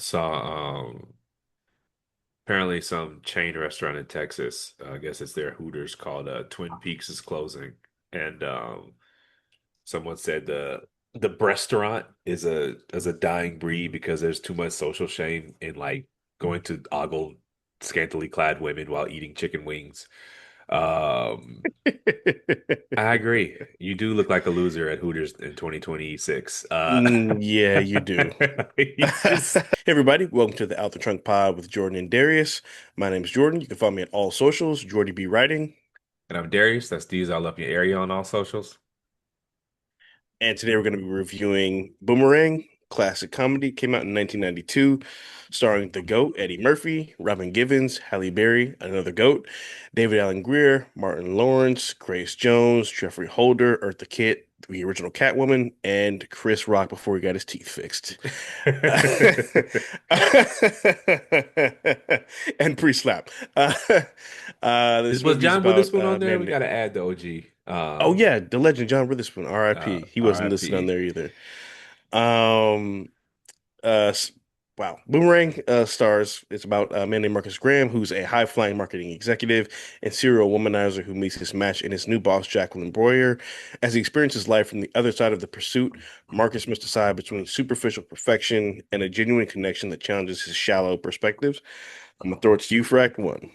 saw apparently some chain restaurant in Texas. I guess it's their Hooters called Twin Peaks is closing, and someone said the restaurant is a dying breed because there's too much social shame in like going to ogle scantily clad women while eating chicken wings. Um, I agree. You do look like a loser at Hooters in 2026. Yeah, you do. You Hey, just everybody, welcome to the Out the Trunk Pod with Jordan and Darius. My name is Jordan. You can follow me at all socials, Jordy B Writing. And I'm Darius. That's D's all up your area on all socials. And today we're going to be reviewing Boomerang, classic comedy, came out in 1992, starring the GOAT, Eddie Murphy, Robin Givens, Halle Berry, another GOAT, David Alan Grier, Martin Lawrence, Grace Jones, Jeffrey Holder, Eartha Kitt, the original Catwoman, and Chris Rock before he got his teeth fixed. And pre-slap. This Was movie is John about Witherspoon a on there? man. We got to add the OG. Oh yeah, the legend John Witherspoon, R.I.P. He wasn't listed on RIP. there either. Um, s- wow. Boomerang stars. It's about a man named Marcus Graham, who's a high-flying marketing executive and serial womanizer who meets his match in his new boss, Jacqueline Breuer. As he experiences life from the other side of the pursuit, Marcus must decide between superficial perfection and a genuine connection that challenges his shallow perspectives. I'm gonna throw it to you for Act One.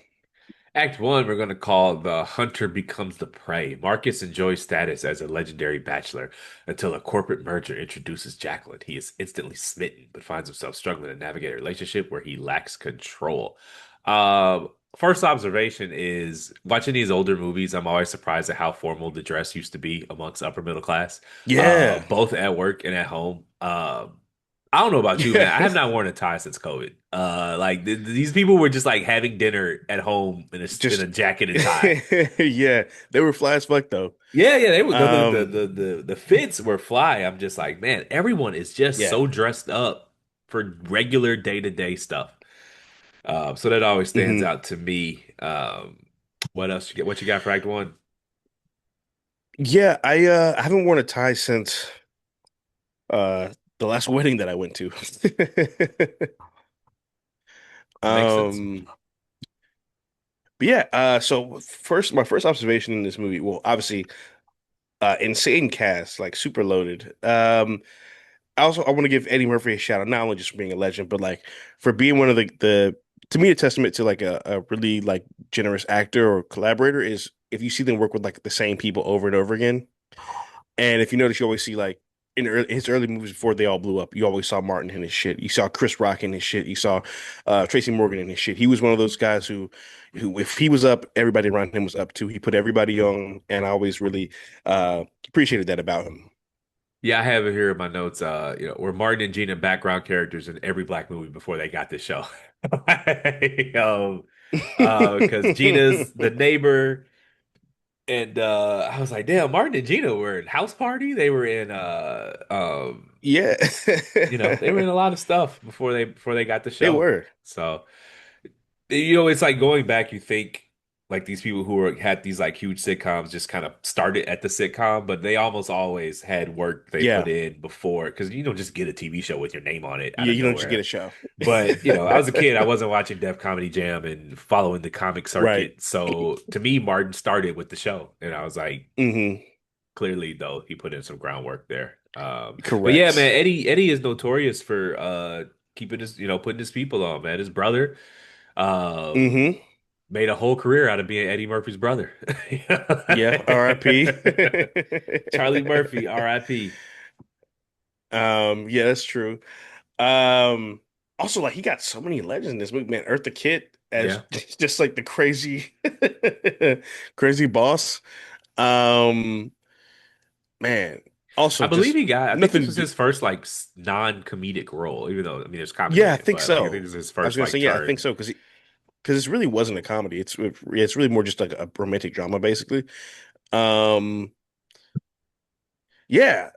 Act one, we're going to call The Hunter Becomes the Prey. Marcus enjoys status as a legendary bachelor until a corporate merger introduces Jacqueline. He is instantly smitten, but finds himself struggling to navigate a relationship where he lacks control. First observation is watching these older movies, I'm always surprised at how formal the dress used to be amongst upper middle class, Yeah. both at work and at home. I don't know about you, man. I have not worn a tie since COVID. Like these people were just like having dinner at home in Just a jacket and tie. yeah, they were fly as fuck though. Yeah, yeah, they were Um, the fits were fly. I'm just like, man, everyone is just yeah. so dressed up for regular day-to-day stuff. So that always stands hmm out to me. What else you get? What you got for Act One? Yeah, I haven't worn a tie since the last wedding that I went to. Makes sense. Um, but yeah, so first my first observation in this movie, well, obviously insane cast, like super loaded. I want to give Eddie Murphy a shout out, not only just for being a legend, but like for being one of the to me a testament to like a really like generous actor or collaborator is if you see them work with like the same people over and over again. And if you notice, you always see like in his early movies before they all blew up, you always saw Martin in his shit. You saw Chris Rock in his shit. You saw Tracy Morgan in his shit. He was one of those guys who if he was up, everybody around him was up too. He put everybody on, and I always really appreciated that about him. Yeah, I have it here in my notes. Were Martin and Gina background characters in every black movie before they got this show. Because Gina's the neighbor, and I was like, damn, Martin and Gina were in House Party. They were in Yeah, they were in a lot of stuff before they got the they show. were. So it's like going back, you think like these people who had these like huge sitcoms just kind of started at the sitcom, but they almost always had work they put Yeah, in before because you don't just get a TV show with your name on it out yeah. of You don't just get a nowhere. show, But I was a kid, I wasn't watching Def Comedy Jam and following the comic right? circuit. So to me, Martin started with the show, and I was like, hmm clearly though, he put in some groundwork there. But yeah, man, Correct. Eddie is notorious for keeping his putting his people on, man. His brother. Um, hmm made a whole career out of being Eddie Murphy's brother. Yeah. R.I.P. Charlie Murphy, R.I.P. Yeah, that's true. Um, Also, like he got so many legends in this movie, man. Eartha Kitt as Yeah. just like the crazy, crazy boss. Um, Man. I Also, believe just I think this nothing. was his first like non-comedic role, even though I mean there's comedy Yeah, in I it, think but like I think so. this is his I was first gonna like say, yeah, I think turn. so because this really wasn't a comedy. It's really more just like a romantic drama, basically. Um, yeah,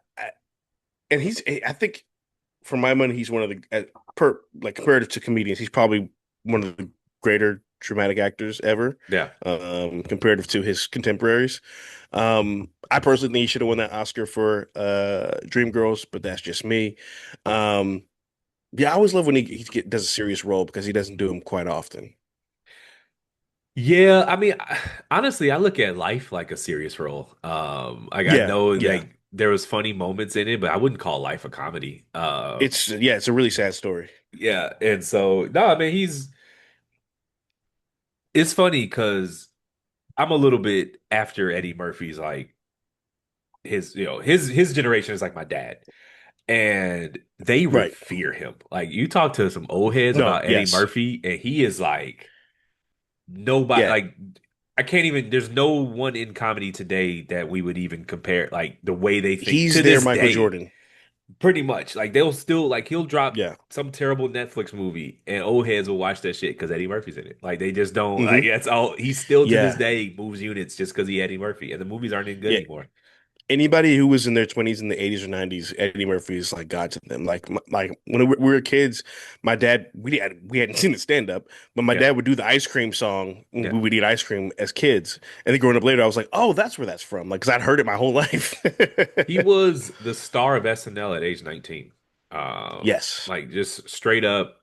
and I think for my money, he's one of the per like comparative to comedians, he's probably one of the greater dramatic actors ever, Yeah. comparative to his contemporaries. I personally think he should have won that Oscar for Dreamgirls, but that's just me. Um, Yeah, I always love when does a serious role because he doesn't do them quite often. Yeah, I mean, honestly, I look at life like a serious role. Like I Yeah, know yeah. like there was funny moments in it, but I wouldn't call life a comedy. It's a really sad story. Yeah, and so no, I mean it's funny because I'm a little bit after Eddie Murphy's like his generation is like my dad, and they Right. revere him. Like you talk to some old heads No, about Eddie yes. Murphy, and he is like nobody Yeah. like I can't even there's no one in comedy today that we would even compare like the way they think He's to their this Michael day. Jordan. Pretty much. Like they'll still like he'll drop Yeah. some terrible Netflix movie and old heads will watch that shit because Eddie Murphy's in it. Like they just don't like Hmm. that's all he still to this Yeah. day moves units just because he Eddie Murphy and the movies aren't even good Yeah. anymore. Anybody who was in their 20s in the 80s or 90s, Eddie Murphy is like God to them. Like when we were kids, my dad we hadn't seen the stand up, but my Yeah. dad would do the ice cream song when Yeah. we would eat ice cream as kids. And then growing up later, I was like, oh, that's where that's from. Like, because I'd heard it my whole life. He was the star of SNL at age 19. Yes. Like just straight up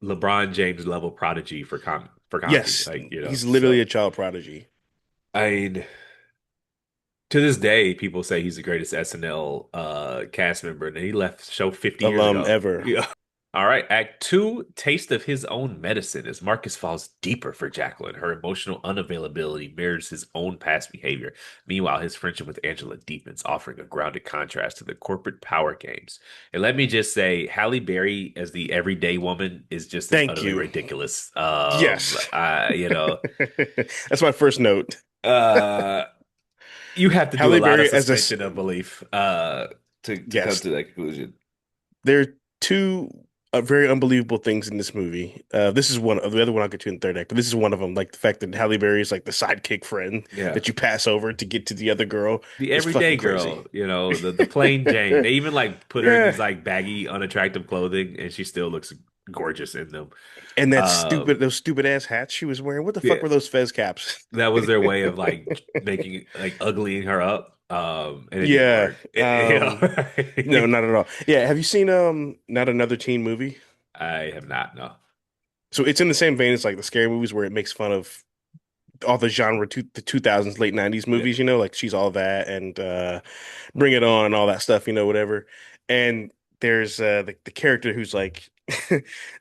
LeBron James level prodigy for comedy. Yes. Like, He's literally so a child prodigy. I mean to this day, people say he's the greatest SNL cast member, and he left the show 50 years Alum ago. ever. Yeah. All right, Act Two, Taste of His Own Medicine, as Marcus falls deeper for Jacqueline. Her emotional unavailability mirrors his own past behavior. Meanwhile, his friendship with Angela deepens, offering a grounded contrast to the corporate power games. And let me just say, Halle Berry as the everyday woman is just as Thank utterly you. ridiculous. Yes. That's my first note. Uh, you have to do a Halle lot of Berry suspension of belief to come yes. to that conclusion. There are two very unbelievable things in this movie. This is one of the other one I'll get to in the third act, but this is one of them. Like the fact that Halle Berry is like the sidekick friend Yeah. that you pass over to get to the other girl The is everyday fucking crazy. girl, the plain Jane. They even like put her in Yeah. these like baggy, unattractive clothing, and she still looks gorgeous in them. And Um, those stupid ass hats she was wearing. What the fuck yeah, were those fez caps? that was their way of like making like uglying her up. And it didn't Yeah. work. No, not at all. Yeah. Have you seen Not Another Teen Movie? I have not, no. So it's in the same vein as like the scary movies where it makes fun of all the genre the 2000s late 90s Yeah. movies, like She's All That and Bring It On and all that stuff, whatever. And there's the character who's like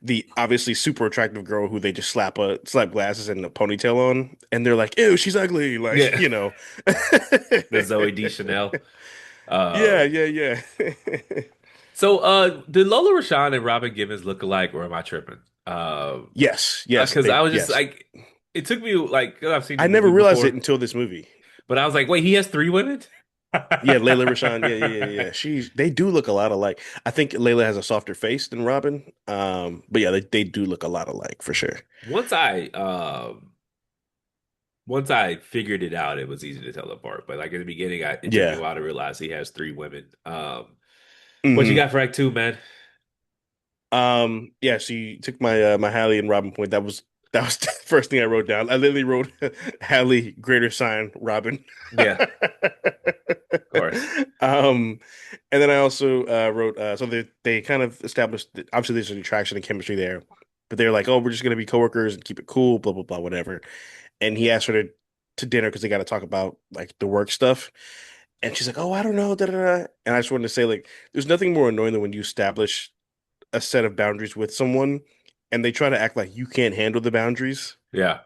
the obviously super attractive girl who they just slap glasses and a ponytail on, and they're like, ew, she's ugly, like, Yeah. The Zoe Deschanel. Yeah, Uh, yeah, yeah. so did Lola Rashawn and Robin Givens look alike, or am I tripping? Yes, yes, Because I was just yes. like, it took me like I've seen the I never movie realized it before, until this movie. but I was like, wait, he has three women? Yeah, Layla Rashawn. Yeah, yeah, yeah, yeah. They do look a lot alike. I think Layla has a softer face than Robin. But yeah, they do look a lot alike for sure. Once I once I figured it out, it was easy to tell apart. But like in the beginning, it took me a Yeah. while to realize he has three women. What you Hmm. got for Act Two, man? Yeah, so you took my Hallie and Robin point. That was the first thing I wrote down. I literally wrote Hallie greater sign Robin. Yeah, of course. Um, and then I also wrote so they kind of established that obviously there's an attraction and chemistry there, but they're like, oh, we're just gonna be coworkers and keep it cool, blah blah blah, whatever. And he asked her to dinner because they got to talk about like the work stuff. And she's like, "Oh, I don't know." Da, da, da. And I just wanted to say, like, there's nothing more annoying than when you establish a set of boundaries with someone and they try to act like you can't handle the boundaries. Yeah.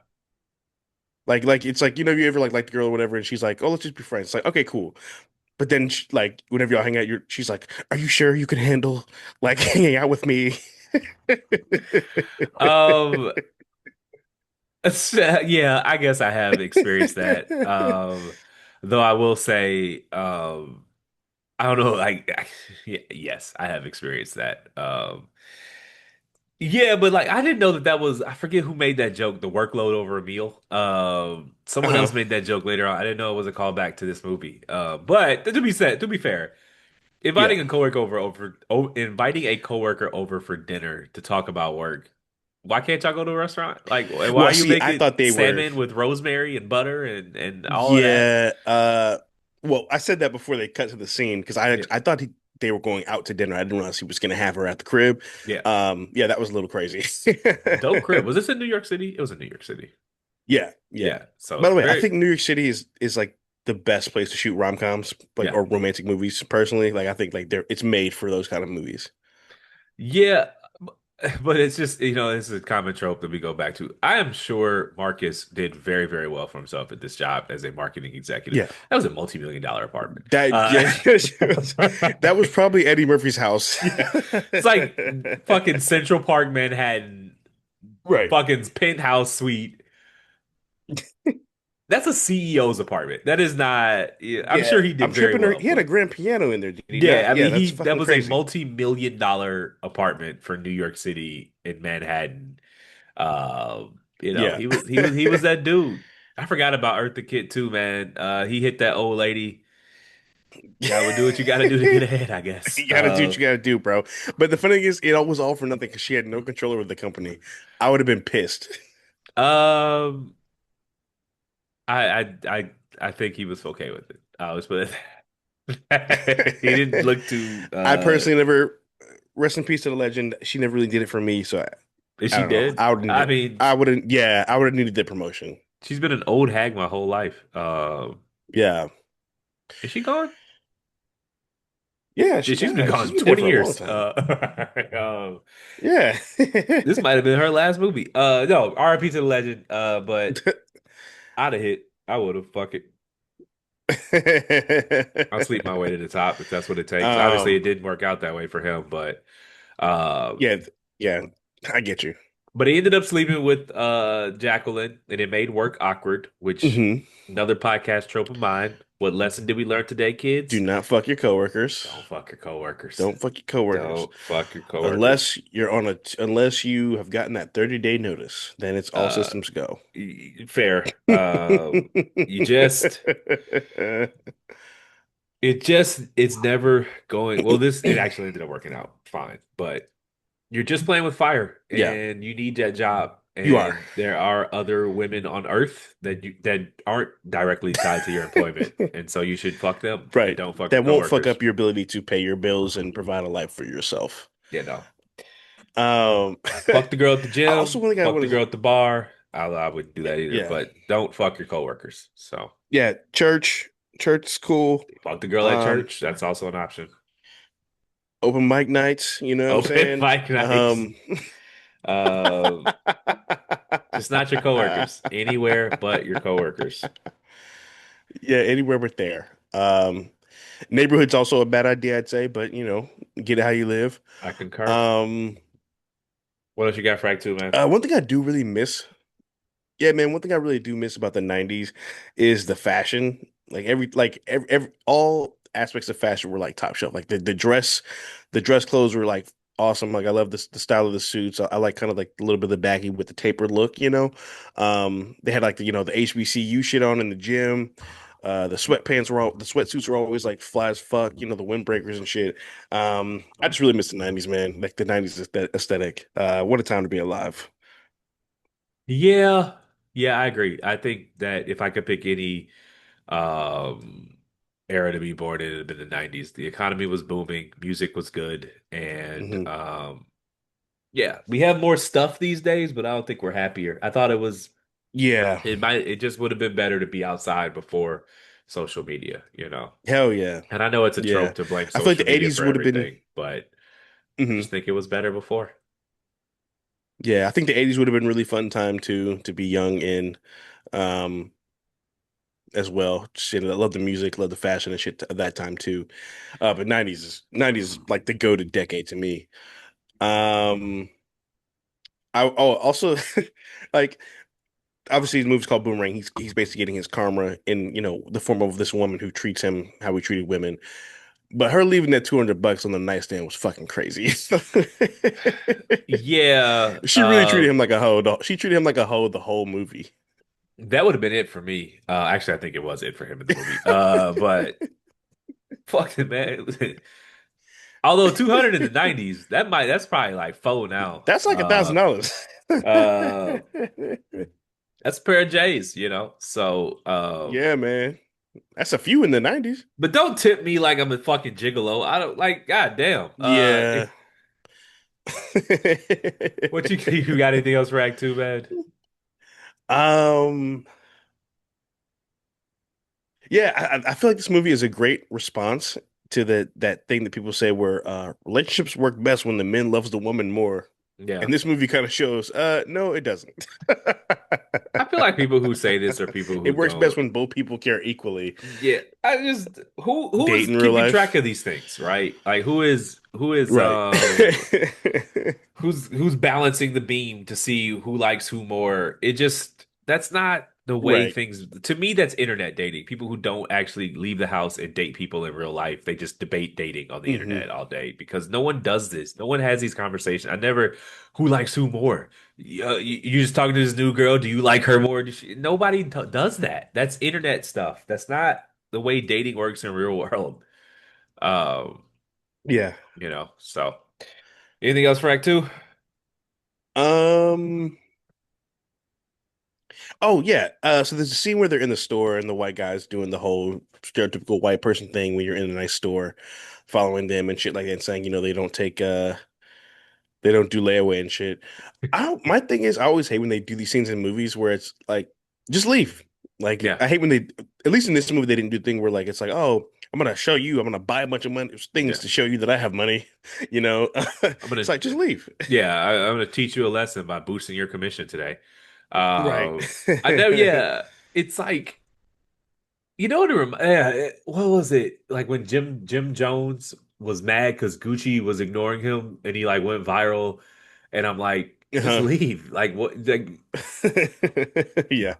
Like it's like you ever like the girl or whatever, and she's like, "Oh, let's just be friends." It's like, okay, cool. But then like whenever y'all hang out, she's like, "Are you sure you can handle like hanging out with me?" Um. Yeah, I guess I have experienced that. Though I will say, I don't know, yes, I have experienced that. Yeah, but like I didn't know that was I forget who made that joke, the workload over a meal. Someone Uh-huh. else made that joke later on. I didn't know it was a callback to this movie. But to be fair, Yeah. inviting a coworker over for dinner to talk about work. Why can't y'all go to a restaurant? Like, why Well, are you see, I making thought they were. salmon with rosemary and butter and all of that? Yeah. Well, I said that before they cut to the scene because Yeah, I thought he they were going out to dinner. I didn't realize he was gonna have her at the crib. Yeah. Yeah, that was a little crazy. Dope crib. Was this in New York City? It was in New York City. Yeah, yeah. Yeah. So By it's the way, I very, think New York City is like the best place to shoot rom-coms, like yeah. or romantic movies. Personally, like I think like it's made for those kind of movies. Yeah. But it's just, it's a common trope that we go back to. I am sure Marcus did very, very well for himself at this job as a marketing executive. Yeah, That was a multi-million dollar apartment. that yeah, that was probably Eddie Murphy's house. Yeah. It's like fucking Central Park, Manhattan, Right. fucking penthouse suite. That's a CEO's apartment. That is not, yeah, I'm Yeah, sure he I'm did very tripping. well, He had a but grand piano in there, did he yeah, not? I Yeah, mean, that's that fucking was a crazy. multi-million dollar apartment for New York City in Manhattan. Yeah. He was that dude. I forgot about Eartha Kitt too, man. He hit that old lady. Gotta do what you gotta do to get ahead, I guess. You gotta do what you gotta do, bro. But the funny thing is, it all was all for nothing because she had no control over the company. I would have been pissed. Um, I think he was okay with it. I was, but he didn't look too. I personally never, rest in peace to the legend. She never really did it for me, so Is I she don't know. dead? I mean, I would have needed that promotion. she's been an old hag my whole life. Yeah. Is she gone? Yeah, Yeah, she's been she's gone been dead 20 for a long years. time. Um, Yeah. this might have been her last movie. No, R.I.P. to the legend. But I'd have hit. I would have. Fuck it. I'll sleep my way to the top if that's what it takes. Obviously, Um, it didn't work out that way for him, uh, yeah, yeah, I get you. but he ended up sleeping with Jacqueline, and it made work awkward. Which Hmm. another podcast trope of mine. What lesson did we learn today, Do kids? not fuck your coworkers. Don't fuck your coworkers. Don't fuck your coworkers. Don't fuck your coworkers. Unless you have gotten that 30-day notice, then it's all Uh, systems go. Fair. You just it's never going. Well, it actually ended up working out fine, but you're just playing with fire, Yeah, and you need that job. you are. And there are other women on Earth that aren't directly tied to your employment, and so you should fuck them and Right. don't fuck your That won't fuck coworkers. up your ability to pay your bills and provide a life for yourself. You know, Um, fuck the girl at the I also gym, one thing I fuck the want to, girl at the bar. I wouldn't do that either, yeah, but don't fuck your coworkers. So yeah, church is cool. fuck the girl at Um, church. That's also an option. open mic nights, you know what I'm Open saying? mic nights. Um, just not your coworkers. Anywhere but your coworkers. Yeah, anywhere but there. Neighborhood's also a bad idea, I'd say, but get it how you live. I concur. Um, What else you got for Act Two, man? one thing I do really miss, yeah, man, one thing I really do miss about the 90s is the fashion. Every all aspects of fashion were like top shelf. Like the dress clothes were like awesome. Like I love the style of the suits. I like kind of like a little bit of the baggy with the tapered look. They had like the HBCU shit on in the gym. The sweatsuits were always like fly as fuck, the windbreakers and shit. I just really miss the 90s, man. Like the 90s aesthetic. What a time to be alive. Yeah, yeah, I agree. I think that if I could pick any um era to be born in, it'd have been the 90s. The economy was booming, music was good, and Hmm. yeah, we have more stuff these days, but I don't think we're happier. I thought Yeah. it just would have been better to be outside before social media. Hell yeah. And I know it's a Yeah. trope to blame I feel like social the media 80s for would have been everything, but I mhm. just think it was better before. Yeah, I think the 80s would have been really fun time to be young in um as well. Shit, I love the music, love the fashion and shit at that time too. But 90s is like the go-to decade to me. Um also like obviously the movie's called Boomerang. He's basically getting his karma in, the form of this woman who treats him how he treated women. But her leaving that $200 on the nightstand was fucking crazy. Yeah, She really treated him like a hoe. She treated him like a hoe the whole movie. that would have been it for me. Actually, I think it was it for him in the movie. But fuck it, man. Although 200 in the 90s, that's probably like faux now. That's like $1,000. Uh, that's a pair of J's. So Yeah, man. That's a few in the 90s. But don't tip me like I'm a fucking gigolo. I don't like. God damn. Yeah. What you got anything else for Act Two, man? Um, yeah, I feel like this movie is a great response to that thing that people say where relationships work best when the man loves the woman more. Yeah. And this movie kind of shows, no, it doesn't. I feel like people who say this are people who It works best don't. when both people care equally. Yeah, I just who Date is in real keeping track life. of these things, right? Like who is Right. who's balancing the beam to see who likes who more. It just that's not the way Right. things to me that's internet dating. People who don't actually leave the house and date people in real life. They just debate dating on the Hmm. internet all day because no one does this. No one has these conversations. I never who likes who more. You just talking to this new girl. Do you like her more? Nobody does that. That's internet stuff. That's not the way dating works in real world. Um, Yeah. so anything else for Act Two? Um, oh yeah. So there's a scene where they're in the store and the white guy's doing the whole stereotypical white person thing when you're in a nice store, following them and shit like that, and saying, they don't do layaway and shit. My thing is I always hate when they do these scenes in movies where it's like, just leave. Like Yeah, I hate when they at least in this movie they didn't do the thing where like it's like, oh, I'm gonna buy a bunch of money things yeah. to show you that I have money, you know. I'm It's gonna, like just leave. yeah, I'm gonna teach you a lesson by boosting your commission today. Right. Uh, I know. Yeah, it's like what was it like when Jim Jones was mad because Gucci was ignoring him and he like went viral, and I'm like, just Uh-huh. leave. Like what? Like Yeah.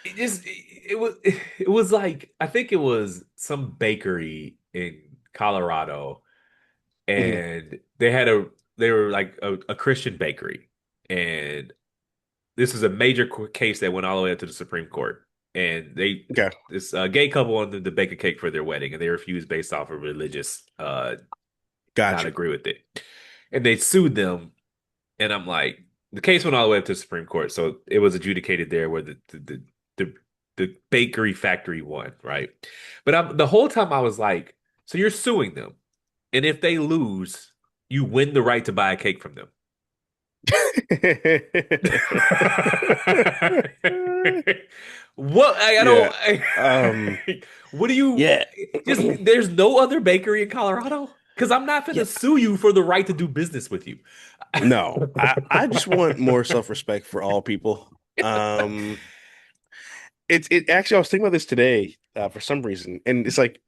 it was like I think it was some bakery in Colorado, Hmm. and they were like a Christian bakery, and this was a major case that went all the way up to the Supreme Court, and Okay. this gay couple wanted to bake a cake for their wedding, and they refused based off of religious not Gotcha. agree with it, and they sued them, and I'm like, the case went all the way up to the Supreme Court, so it was adjudicated there where the, the bakery factory won, right? But the whole time I was like, so you're suing them, and if they lose, you win the right to buy a cake from them. What I Yeah. don't Um, what do you yeah. just there's no other bakery in Colorado? Because I'm not Yeah. gonna sue you for the right to do business with you. No. I just want more self-respect for all people. It actually I was thinking about this today, for some reason. And it's like,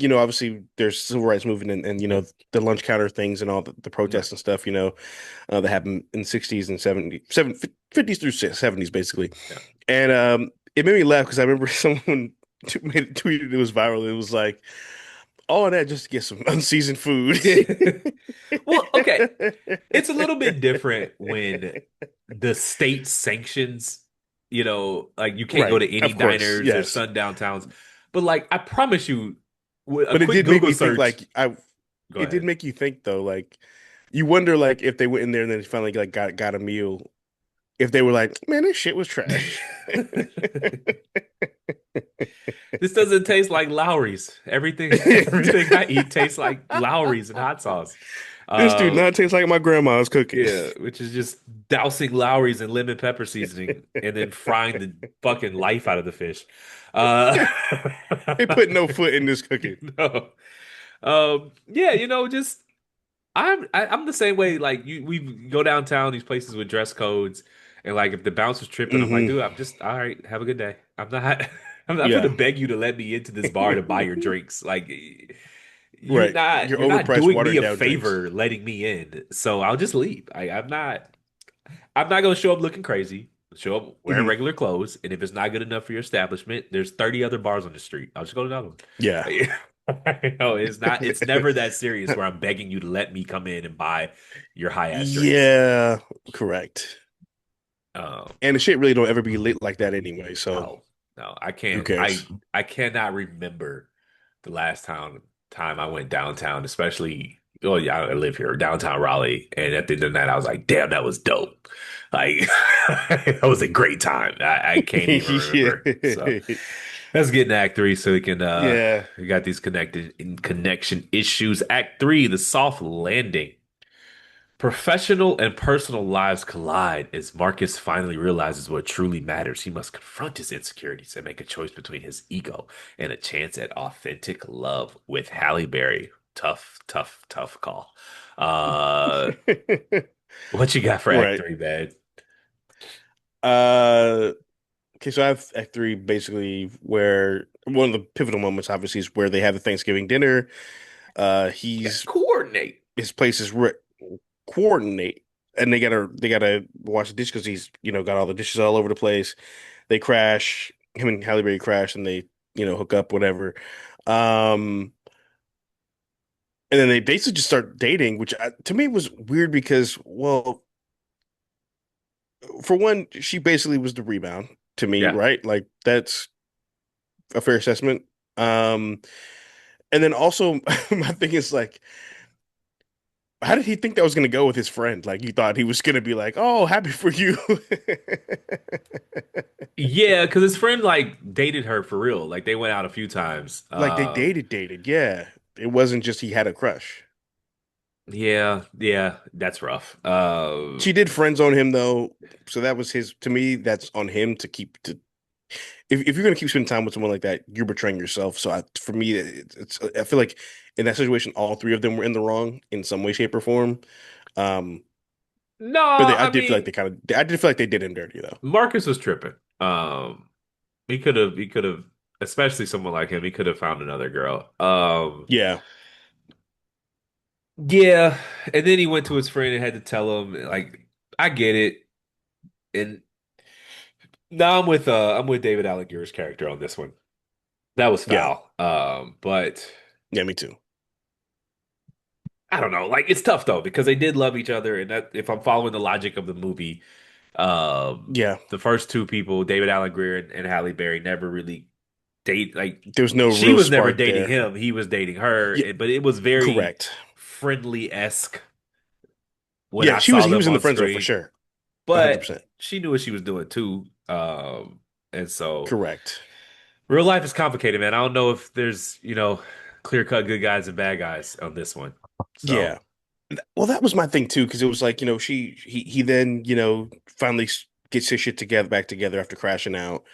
obviously there's civil rights movement and Yeah, the lunch counter things and all the yeah, protests and stuff, that happened in 60s and 70s, 50s through 70s basically. yeah. And it made me laugh because I remember someone tweeted it was viral. It was like all that just to get some unseasoned food. Well, okay. It's a little bit different when the state sanctions, like you can't go Right, to any of course, diners or yes. sundown towns. But like I promise you, with a But it quick did make Google me think search, like I go it did ahead. make you think though, like you wonder like if they went in there and then finally like got a meal, if they were like, man, this shit was trash. This doesn't taste like Lowry's. Everything everything I eat tastes like Lowry's and hot sauce. This do Uh not taste like my grandma's cooking. yeah, which is just dousing Lowry's in lemon pepper seasoning and then frying the fucking life out of the fish. Uh They put no foot in this cooking. no. Yeah, just I'm the same way. Like we go downtown these places with dress codes, and like if the bouncer's tripping, I'm like, Hmm. dude, I'm just all right. Have a good day. I'm not. I'm not going to Yeah. beg you to let me into this bar to buy your drinks. Like you're Right. not Your you're not overpriced doing me watered a down drinks. favor letting me in. So I'll just leave. I'm not going to show up looking crazy. Show up wearing Hmm. regular clothes, and if it's not good enough for your establishment, there's 30 other bars on the street. I'll just go to another one. Yeah. No, it's not. It's never that serious where I'm begging you to let me come in and buy your high ass drinks. Yeah, correct. Um, And the shit really don't ever be lit like that anyway, so no, no, I who can't. I cares? I cannot remember the last time I went downtown, especially. Oh yeah, I live here, downtown Raleigh, and at the end of the night, I was like, "Damn, that was dope!" Like that was a great time. I can't even Yeah. remember. So. Let's get in Act Three so Yeah. we got these connected in connection issues. Act Three, the soft landing. Professional and personal lives collide as Marcus finally realizes what truly matters. He must confront his insecurities and make a choice between his ego and a chance at authentic love with Halle Berry. Tough, tough, tough call. Uh, what you got for Act Right. Three, man? Uh, okay, so I have Act Three basically where one of the pivotal moments, obviously, is where they have the Thanksgiving dinner. You gotta He's coordinate. his place is re coordinate, and they gotta wash the dishes because he's got all the dishes all over the place. They crash. Him and Halle Berry crash, and they hook up, whatever. Um, and then they basically just start dating, which to me was weird because, well, for one, she basically was the rebound to me, Yeah. right? Like that's a fair assessment. Um, and then also my thing is like, how did he think that was going to go with his friend? Like, you thought he was going to be like, "Oh, happy for you." Yeah, because his friend like dated her for real. Like they went out a few times. Like they dated. Yeah. It wasn't just he had a crush. Yeah, yeah, that's rough. She did friends on him though, so that was his. To me, that's on him to keep to. If you're gonna keep spending time with someone like that, you're betraying yourself. So for me, it's I feel like in that situation, all three of them were in the wrong in some way, shape, or form. Um, No, but I I did feel like mean I did feel like they did him dirty though. Marcus was tripping. He could have, especially someone like him, he could have found another girl. Yeah, Yeah, and then he went to his friend and had to tell him, like, I get it. And now I'm with David Alan Grier's character on this one. That was yeah, foul. But yeah. Me too. I don't know. Like, it's tough though because they did love each other, and that if I'm following the logic of the movie, Yeah, the first two people, David Alan Grier and Halle Berry, never really date. Like, there was no she real was never spark dating there. him; he was dating her. Yeah, But it was very correct. friendly-esque when Yeah, I saw he them was in the on friend zone for screen. sure. But 100%. she knew what she was doing too. And so Correct. real life is complicated, man. I don't know if there's, clear-cut good guys and bad guys on this one. So, Yeah. Well, that was my thing too, because it was like, he then, finally gets his shit together back together after crashing out.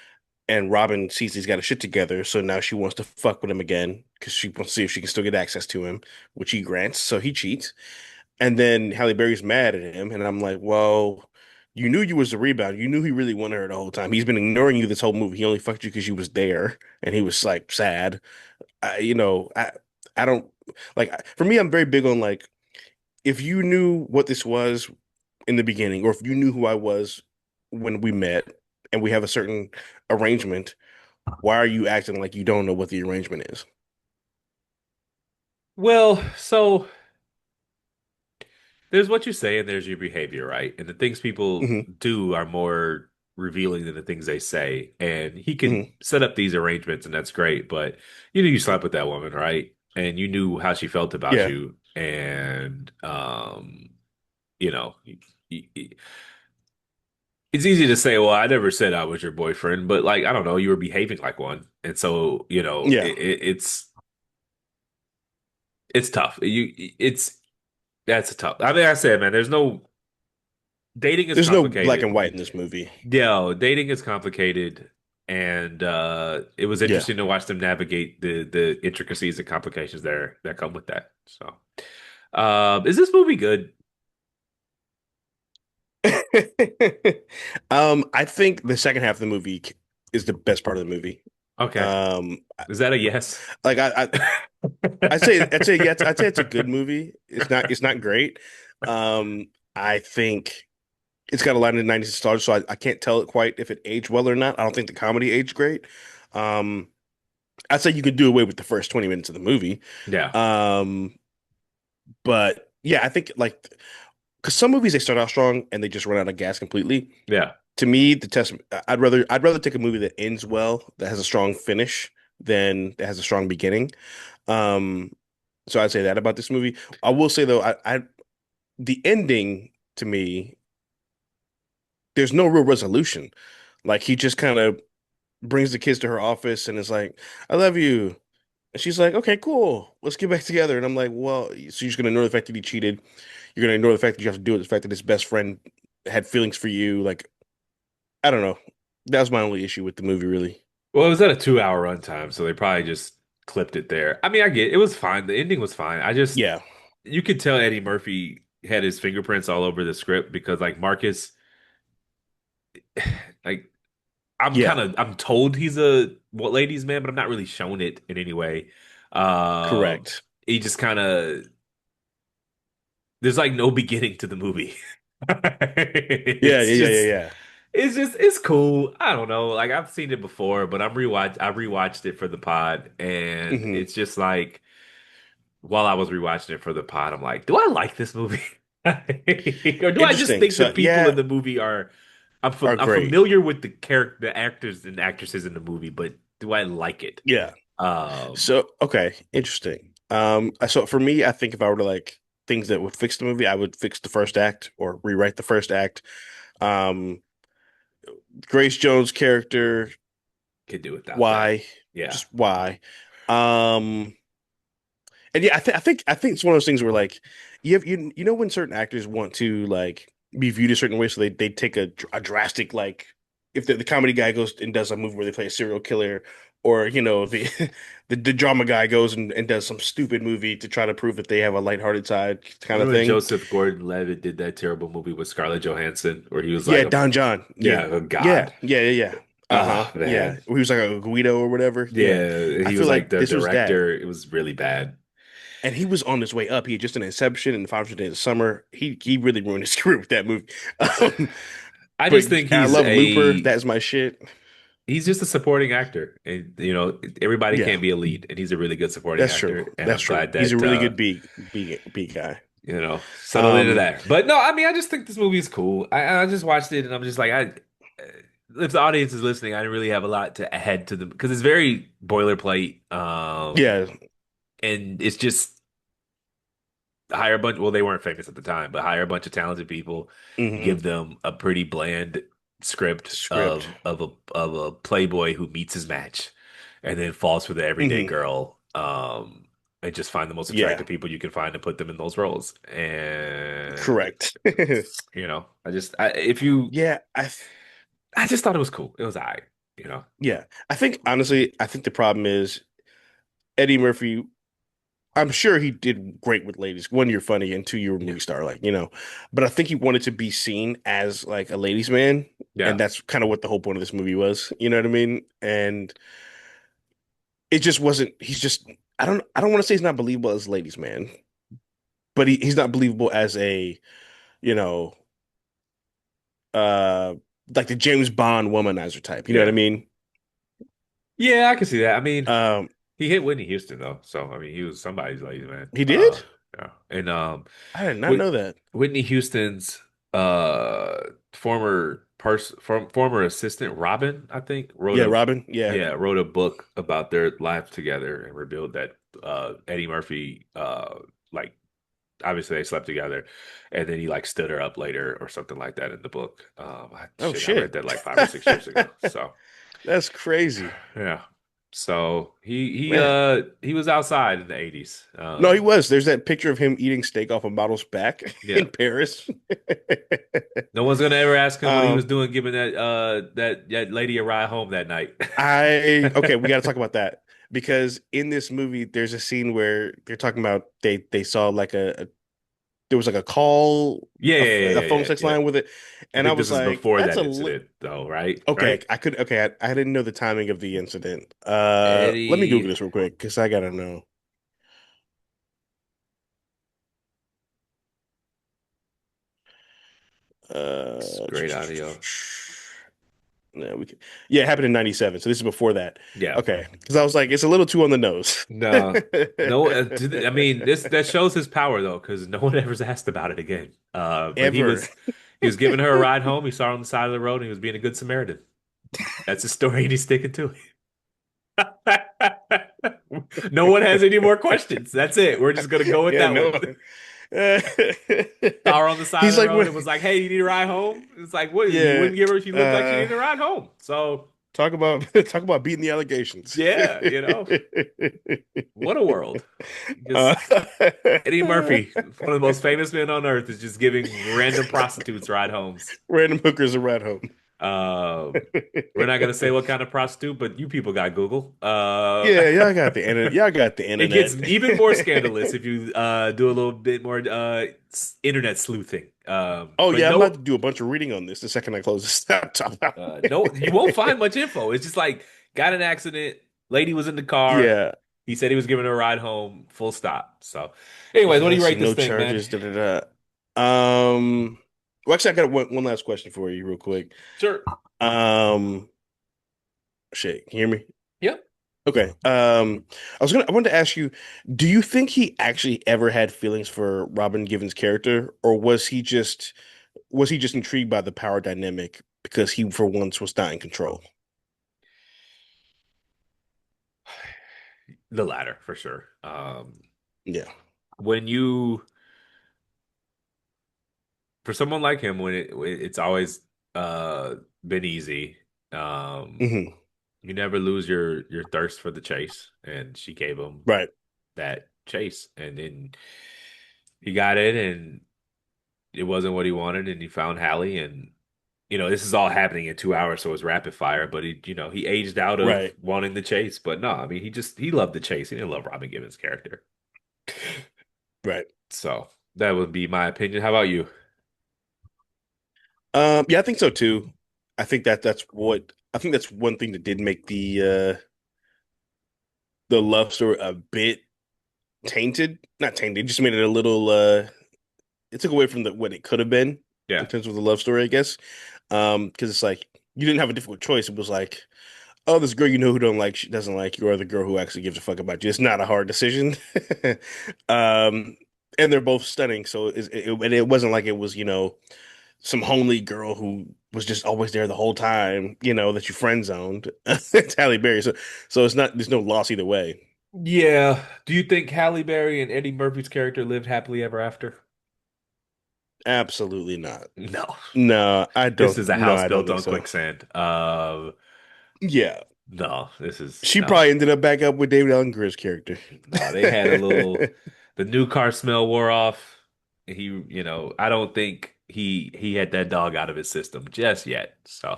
And Robin sees he's got his shit together, so now she wants to fuck with him again because she wants to see if she can still get access to him, which he grants. So he cheats. And then Halle Berry's mad at him, and I'm like, well, you knew you was a rebound. You knew he really wanted her the whole time. He's been ignoring you this whole movie. He only fucked you because you was there, and he was like sad. I, you know, I don't like. For me, I'm very big on like if you knew what this was in the beginning, or if you knew who I was when we met, and we have a certain arrangement, why are you acting like you don't know what the arrangement is? so there's what you say and there's your behavior, right? And the things people Hmm. do are more revealing than the things they say. And he could Hmm. set up these arrangements, and that's great. But you knew you slept with that woman, right? And you knew how she felt about Yeah, you. And, you know, y- y- it's easy to say, well, I never said I was your boyfriend, but like, I don't know, you were behaving like one. And so, yeah. it's tough. That's a tough. I mean, I said, man, dating is There's no black complicated. and white in this movie. Yeah, dating is complicated, and it was Yeah. interesting to watch them navigate the intricacies and complications there that come with that. So, is this movie good? I think the second half of the movie is the best part of the movie. Okay, Um, is that a yes? like I'd say it's a good movie. It's not great. I think it's got a lot of the 90s nostalgia, so I can't tell it quite if it aged well or not. I don't think the comedy aged great. Um, I'd say you could do away with the first 20 minutes of the movie. Yeah, Um, but yeah, I think like because some movies they start out strong and they just run out of gas completely. yeah. To me, the test I'd rather take a movie that ends well, that has a strong finish, than that has a strong beginning. Um, so I'd say that about this movie. I will say though, I the ending to me, there's no real resolution. Like he just kind of brings the kids to her office and is like, "I love you." And she's like, "Okay, cool. Let's get back together." And I'm like, "Well, so you're just gonna ignore the fact that he cheated? You're gonna ignore the fact that you have to do it, the fact that his best friend had feelings for you? Like, I don't know. That was my only issue with the movie, really. Well, it was at a 2 hour runtime, so they probably just clipped it there. I mean, I get it was fine. The ending was fine. I just Yeah, you could tell Eddie Murphy had his fingerprints all over the script because like Marcus, like yeah, I'm told he's a what ladies man, but I'm not really shown it in any way. correct. He just kind of there's like no beginning to the movie. Yeah, yeah, It's yeah, yeah, just yeah. it's cool. I don't know. Like I've seen it before, but I rewatched it for the pod and Hmm. it's just like while I was rewatching it for the pod, I'm like, do I like this movie? Or do I just Interesting. think the So, people yeah, in the movie are I'm great. familiar with the actors and actresses in the movie, but do I like it? Yeah. Um, So, okay, interesting. So for me, I think if I were to like things that would fix the movie, I would fix the first act or rewrite the first act. Um, Grace Jones' character, could do without that. why? Yeah. Just why? Um, and yeah, I think it's one of those things where like you know when certain actors want to like be viewed a certain way, so they take a drastic like if the comedy guy goes and does a movie where they play a serial killer, or the the drama guy goes and does some stupid movie to try to prove that they have a lighthearted side kind of Remember when thing. Joseph Gordon-Levitt did that terrible movie with Scarlett Johansson where he was like Yeah, a Don John. yeah, Yeah, oh yeah, God. yeah, yeah, yeah. Uh-huh. Oh Yeah, man. he was like a Guido or whatever. Yeah, Yeah, I he feel was like like the this was that. director. It was really bad. And he was on his way up. He had just an Inception and 500 Days of Summer. He really ruined his career with that movie. Um, I but just think I love Looper. That's my shit. he's just a supporting actor. And everybody Yeah, can't be a lead, and he's a really good supporting that's true. actor. And That's I'm true. glad He's a that really good B guy. settled into Um, that. But no, I mean I just think this movie is cool. I just watched it and I'm just like if the audience is listening, I didn't really have a lot to add to them because it's very boilerplate. yeah. And it's just hire a bunch. Well, they weren't famous at the time, but hire a bunch of talented people, Hmm. give them a pretty bland script Script. of a playboy who meets his match, and then falls for the everyday Hmm. girl. And just find the most Yeah, attractive people you can find and put them in those roles. And correct. I just I, if you Yeah, I just thought it was cool. It was all right. You know, yeah. I think honestly, I think the problem is Eddie Murphy. I'm sure he did great with ladies. One, you're funny, and two, you're a yeah, movie star, like. But I think he wanted to be seen as like a ladies' man, and yeah, that's kind of what the whole point of this movie was. You know what I mean? And it just wasn't. He's just. I don't want to say he's not believable as a ladies' man, but he's not believable as a you know uh like the James Bond womanizer type. You know what I yeah, mean? yeah. I can see that. I mean. Um, He hit Whitney Houston though, so I mean he was somebody's ladies man. he did. Yeah, and I did not Whit know that. Whitney Houston's former assistant Robin, I think, Yeah, Robin. Yeah. wrote a book about their life together and revealed that Eddie Murphy like obviously they slept together, and then he like stood her up later or something like that in the book. Oh I read shit. that like 5 or 6 years ago, so. That's crazy. Yeah. So Man. he was outside in the 80s. No, he was. There's that picture of him eating steak off a model's back Yeah. in Paris. No one's gonna ever ask him what he was Um, doing giving that lady a ride home that night. okay, we got to talk about that because in this movie, there's a scene where they're talking about they saw like there was like a call, Yeah, yeah, a yeah, phone yeah, sex yeah. line with it, I and I think this was is like, before that's that a li incident though, right? okay. Right? I didn't know the timing of the incident. Let me Google Eddie, this real quick because I gotta know. it's Uh, great audio. Yeah, yeah, it happened in '97, so this is before that. Yeah. Okay, because I was like, it's a little too on the nose. No, no. I mean, this that shows his power though, because no one ever's asked about it again. But Ever. he was giving her a ride home. He saw her on the side of the road, and he was being a good Samaritan. That's a story, and he's sticking to it. No one has any more questions. That's it. We're just gonna go with Yeah, that one. no. Saw her on the side of He's the like, road and was like, "Hey, you need a ride home?" It's like, what? You yeah, wouldn't give her. She looked like she uh, needed a ride home. So. talk about beating the allegations. Yeah, you know, what a world. Uh, Just Eddie Murphy, one of the most famous men on earth, is just giving random prostitutes ride homes. random hookers around home. Um, we're not gonna say what kind of prostitute, but you people got Google. Yeah, y'all got the internet. Y'all got the It gets internet. even more scandalous if you do a little bit more internet sleuthing. Oh But yeah, I'm about no, to do a bunch of reading on this the second I close this laptop out. no, you won't find much info. It's just like got an accident, lady was in the car. Yeah. He said he was giving her a ride home. Full stop. So, anyways, what do you Let's see, rate this no thing, man? charges. Da, da, da. Well, actually, I got one last question for you, real quick. Sure. Um, shit, can you hear me? Yep. Okay. I wanted to ask you, do you think he actually ever had feelings for Robin Givens' character, or was he just intrigued by the power dynamic because he for once was not in control? The latter for sure. Yeah. When you for someone like him, it's always uh been easy. Um, Hmm. you never lose your thirst for the chase, and she gave him Right. that chase, and then he got it, and it wasn't what he wanted, and he found Halle, and this is all happening in 2 hours, so it's rapid fire. But he aged out of Right. wanting the chase. But no, I mean, he loved the chase. He didn't love Robin Givens' character. Right. So that would be my opinion. How about you? Yeah, I think so too. I think that's one thing that did make the love story a bit tainted. Not tainted, it just made it a little it took away from what it could have been in Yeah. terms of the love story, I guess. Because it's like you didn't have a difficult choice. It was like, oh, this girl you know who don't like she doesn't like you, or the girl who actually gives a fuck about you. It's not a hard decision. Um, and they're both stunning, so and it wasn't like it was, some homely girl who was just always there the whole time, that you friend zoned. It's Halle Berry, so it's not there's no loss either way. Yeah. Do you think Halle Berry and Eddie Murphy's character lived happily ever after? Absolutely not. No. No, I This don't. is a No, house I don't built think on so. quicksand. Yeah, No, this is she no. probably ended up back up with David Alan Grier's character. No, they had a little the new car smell wore off. I don't think he had that dog out of his system just yet. So,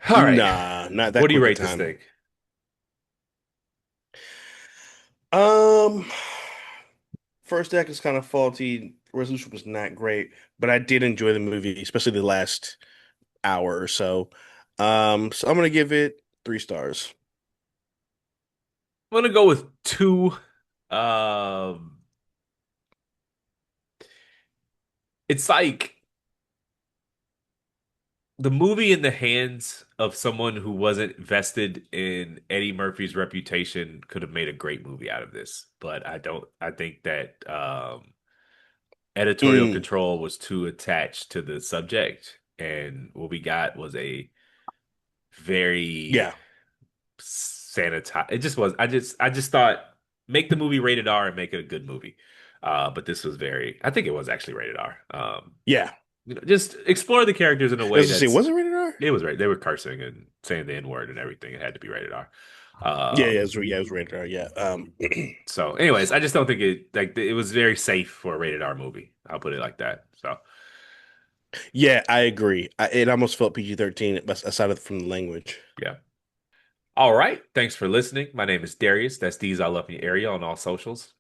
all right. Nah, not What that do you quick a rate this time. thing? Um, First act is kind of faulty. Resolution was not great, but I did enjoy the movie, especially the last hour or so. So I'm gonna give it 3 stars. I'm gonna go with two. Um, it's like the movie in the hands of someone who wasn't vested in Eddie Murphy's reputation could have made a great movie out of this. But I don't, I think that editorial Mm, control was too attached to the subject. And what we got was a very yeah, sanitized. It just was. I just thought make the movie rated R and make it a good movie. But this was very, I think it was actually rated R. yeah. Just explore the characters in a way As I say, that's was it rated R? it was right. They were cursing and saying the N word and everything. It had to be rated R. Yeah, yeah, Um, it was rated R. Yeah. so, anyways, I just don't think it was very safe for a rated R movie. I'll put it like that. So, Yeah, I agree. It almost felt PG-13 aside from the language. yeah. All right. Thanks for listening. My name is Darius. That's D's I Love You area on all socials.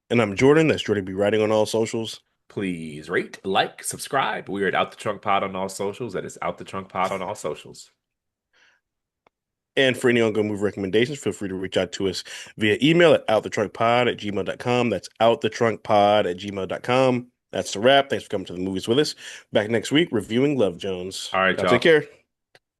And I'm Jordan. That's Jordan B. Writing on all socials. Please rate, like, subscribe. We are at Out the Trunk Pod on all socials. That is Out the Trunk Pod on all socials. And for any ongoing movie recommendations, feel free to reach out to us via email at outthetrunkpod@gmail.com. That's outthetrunkpod@gmail.com. That's the wrap. Thanks for coming to the movies with us. Back next week, reviewing Love Jones. All right, Y'all take y'all. care.